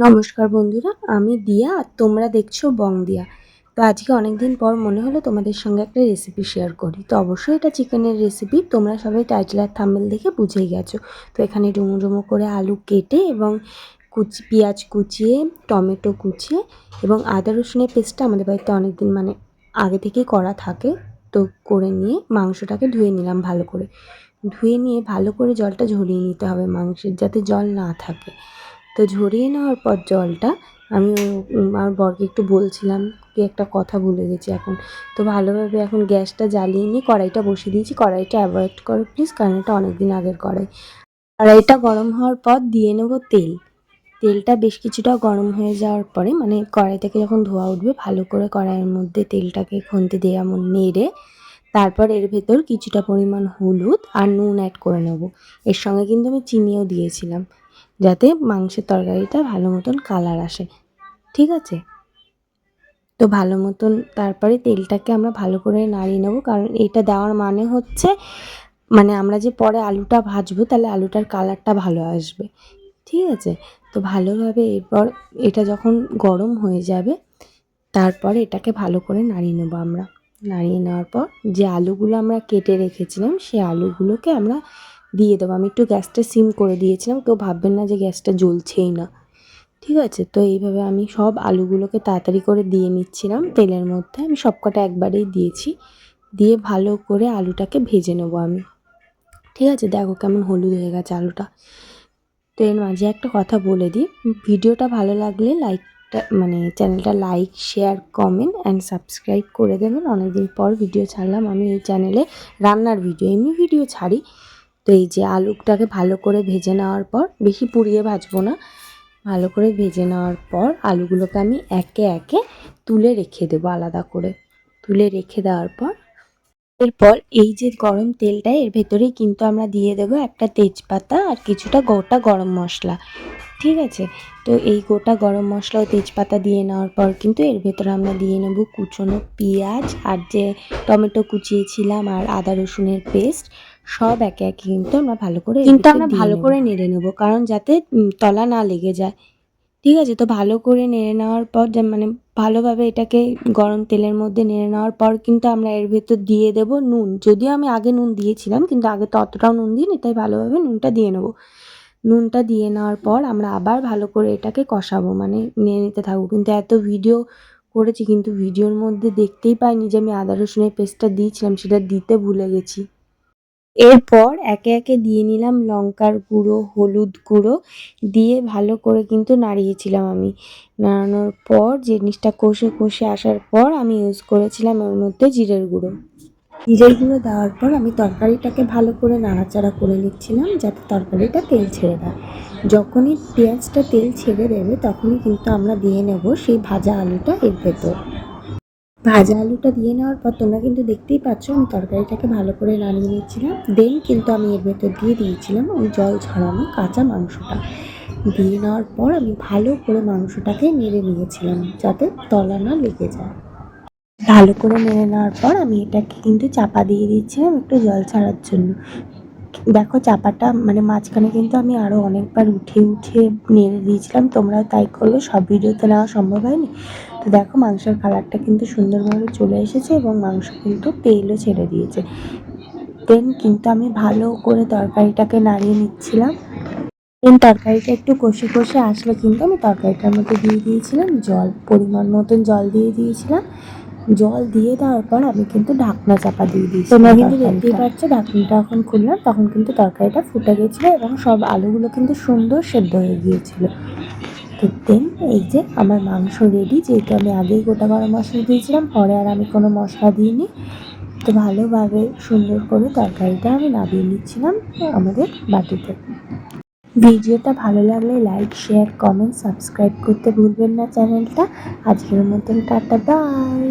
নমস্কার বন্ধুরা, আমি দিয়া আর তোমরা দেখছো বং দিয়া। তো আজকে অনেক দিন পর মনে হলো তোমাদের সঙ্গে একটা রেসিপি শেয়ার করি। তো অবশ্যই এটা চিকেনের রেসিপি, তোমরা সবাই টাইটেল আর থাম্বনেল দেখে বুঝেই গেছো। তো এখানে ডুমো ডুমো করে আলু কেটে এবং পেঁয়াজ কুচিয়ে, টমেটো কুচিয়ে এবং আদা রসুনের পেস্টটা আমাদের বাড়িতে অনেক দিন আগে থেকেই করা থাকে। তো করে নিয়ে মাংসটাকে ধুয়ে নিলাম ভালো করে। ধুয়ে নিয়ে ভালো করে জলটা ঝরিয়ে নিতে হবে মাংসের, যাতে জল না থাকে। তো ঝরিয়ে নেওয়ার পর জলটা আমি আমার বরকে একটু বলছিলাম, কি একটা কথা ভুলে গেছি এখন। তো ভালোভাবে এখন গ্যাসটা জ্বালিয়ে নিয়ে কড়াইটা বসিয়ে দিয়েছি। কড়াইটা অ্যাভয়েড করো প্লিজ, কারণ এটা অনেক দিন আগের কড়াই। কড়াইটা গরম হওয়ার পর দিয়ে নেবো তেল। তেলটা বেশ কিছুটা গরম হয়ে যাওয়ার পরে কড়াই থেকে যখন ধোয়া উঠবে, ভালো করে কড়াইয়ের মধ্যে তেলটাকে খুন্তি দিয়ে এমন নেড়ে তারপর এর ভেতর কিছুটা পরিমাণ হলুদ আর নুন অ্যাড করে নেব। এর সঙ্গে কিন্তু আমি চিনিও দিয়েছিলাম, যাতে মাংসের তরকারিটা ভালো মতন কালার আসে। ঠিক আছে? তো ভালো মতন তারপরে তেলটাকে আমরা ভালো করে নাড়িয়ে নেব, কারণ এটা দেওয়ার মানে হচ্ছে আমরা যে পরে আলুটা ভাজবো, তাহলে আলুটার কালারটা ভালো আসবে। ঠিক আছে? তো ভালোভাবে এরপর এটা যখন গরম হয়ে যাবে, তারপরে এটাকে ভালো করে নাড়িয়ে নেবো আমরা। নাড়িয়ে নেওয়ার পর যে আলুগুলো আমরা কেটে রেখেছিলাম, সেই আলুগুলোকে আমরা দিয়ে দেবো। আমি একটু গ্যাসটা সিম করে দিয়েছিলাম, কেউ ভাববেন না যে গ্যাসটা জ্বলছেই না। ঠিক আছে? তো এইভাবে আমি সব আলুগুলোকে তাড়াতাড়ি করে দিয়ে নিচ্ছিলাম তেলের মধ্যে। আমি সবকটা একবারেই দিয়েছি। দিয়ে ভালো করে আলুটাকে ভেজে নেবো আমি। ঠিক আছে? দেখো কেমন হলুদ হয়ে গেছে আলুটা। তো এর মাঝে একটা কথা বলে দিই, ভিডিওটা ভালো লাগলে চ্যানেলটা like, share, comment and subscribe করে দেবেন। অনেকদিন পর ভিডিও ছাড়লাম আমি এই চ্যানেলে, রান্নার ভিডিও, এমনি ভিডিও ছাড়ি। তো এই যে আলুটাকে ভালো করে ভেজে নেওয়ার পর, বেশি পুড়িয়ে ভাজবো না, ভালো করে ভেজে নেওয়ার পর আলুগুলোকে আমি একে একে তুলে রেখে দেবো আলাদা করে। তুলে রেখে দেওয়ার পর এরপর এই যে গরম তেলটা, এর ভেতরেই কিন্তু আমরা দিয়ে দেবো একটা তেজপাতা আর কিছুটা গোটা গরম মশলা। ঠিক আছে? তো এই গোটা গরম মশলা ও তেজপাতা দিয়ে নেওয়ার পর কিন্তু এর ভেতরে আমরা দিয়ে নেব কুচনো পেঁয়াজ আর যে টমেটো কুচিয়েছিলাম আর আদা রসুনের পেস্ট, সব একে একে কিন্তু আমরা ভালো করে নেড়ে নেব, কারণ যাতে তলা না লেগে যায়। ঠিক আছে? তো ভালো করে নেড়ে নেওয়ার পর ভালোভাবে এটাকে গরম তেলের মধ্যে নেড়ে নেওয়ার পর কিন্তু আমরা এর ভেতর দিয়ে দেব নুন। যদিও আমি আগে নুন দিয়েছিলাম, কিন্তু আগে তো অতটাও নুন দিইনি, তাই ভালোভাবে নুনটা দিয়ে নেব। নুনটা দিয়ে নেওয়ার পর আমরা আবার ভালো করে এটাকে কষাবো, নিয়ে নিতে থাকবো। কিন্তু এত ভিডিও করেছি, কিন্তু ভিডিওর মধ্যে দেখতেই পাইনি যে আমি আদা রসুনের পেস্টটা দিয়েছিলাম, সেটা দিতে ভুলে গেছি। এরপর একে একে দিয়ে নিলাম লঙ্কার গুঁড়ো, হলুদ গুঁড়ো দিয়ে ভালো করে কিন্তু নাড়িয়েছিলাম আমি। নাড়ানোর পর জিনিসটা কষে কষে আসার পর আমি ইউজ করেছিলাম এর মধ্যে জিরের গুঁড়ো। জিরের গুঁড়ো দেওয়ার পর আমি তরকারিটাকে ভালো করে নাড়াচাড়া করে নিচ্ছিলাম, যাতে তরকারিটা তেল ছেড়ে দেয়। যখনই পেঁয়াজটা তেল ছেড়ে দেবে, তখনই কিন্তু আমরা দিয়ে নেব সেই ভাজা আলুটা এর ভেতর। ভাজা আলুটা দিয়ে নেওয়ার পর তোমরা কিন্তু দেখতেই পাচ্ছ আমি তরকারিটাকে ভালো করে নাড়িয়ে নিচ্ছিলাম। দেন কিন্তু আমি এর ভেতর দিয়ে দিয়েছিলাম ওই জল ছড়ানো কাঁচা মাংসটা। দিয়ে নেওয়ার পর আমি ভালো করে মাংসটাকে নেড়ে নিয়েছিলাম, যাতে তলা না লেগে যায়। ভালো করে নেড়ে নেওয়ার পর আমি এটাকে কিন্তু চাপা দিয়ে দিচ্ছিলাম একটু জল ছাড়ার জন্য। দেখো চাপাটা মাঝখানে কিন্তু আমি আরও অনেকবার উঠে উঠে নেড়ে দিয়েছিলাম, তোমরাও তাই করবে। সব ভিডিওতে নেওয়া সম্ভব হয়নি। তো দেখো মাংসের কালারটা কিন্তু সুন্দরভাবে চলে এসেছে এবং মাংস কিন্তু তেলও ছেড়ে দিয়েছে। দেন কিন্তু আমি ভালো করে তরকারিটাকে নাড়িয়ে নিচ্ছিলাম। দেন তরকারিটা একটু কষে কষে আসলে কিন্তু আমি তরকারিটার মধ্যে দিয়ে দিয়েছিলাম জল, পরিমাণ মতন জল দিয়ে দিয়েছিলাম। জল দিয়ে দেওয়ার পর আমি কিন্তু ঢাকনা চাপা দিয়ে দিয়েছি। তোমরা কিন্তু দেখতেই পাচ্ছ ঢাকনাটা যখন খুললাম, তখন কিন্তু তরকারিটা ফুটে গেছিলো এবং সব আলুগুলো কিন্তু সুন্দর সেদ্ধ হয়ে গিয়েছিল। তো দেন এই যে আমার মাংস রেডি, যেহেতু আমি আগেই গোটা গরম মশলা দিয়েছিলাম, পরে আর আমি কোনো মশলা দিইনি। তো ভালোভাবে সুন্দর করে তরকারিটা আমি নামিয়ে নিচ্ছিলাম আমাদের বাটিতে। ভিডিওটা ভালো লাগলে লাইক, শেয়ার, কমেন্ট, সাবস্ক্রাইব করতে ভুলবেন না চ্যানেলটা। আজকের মতন টাটা, বাই।